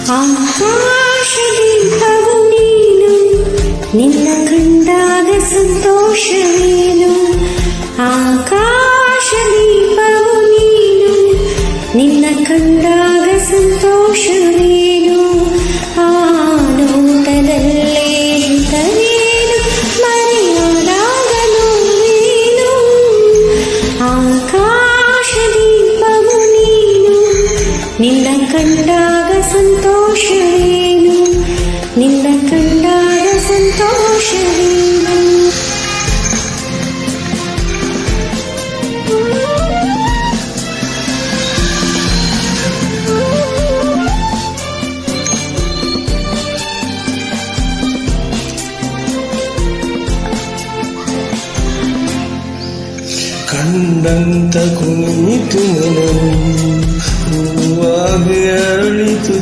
ಆಕಾಶದೀಪವು ನೀನು, ನಿನ್ನ ಕಂಡಾಗ ಸಂತೋಷವೇನು. ಆಕಾಶದೀಪವು ನೀನು, ನಿನ್ನ ಕಂಡಾಗ ಸಂತೋಷವೇನು. ಆ ನೋಟದಲ್ಲೇ ಹಿತವೇನು, ಮರೆಯಾದಾಗ ನೋವೇನು. ಆಕಾಶದೀಪವು ನೀನು, ನಿನ್ನ ಕಂಡಾಗ ಸಂತೋಷವೇನು, ನಿನ್ನ ಕಂಡಾಗ ಸಂತೋಷವೇನು. ಕಂಡಂತ ಕುಣಿತು ಮನವು ಹೂವಾಗಿ ಅರಳಿತು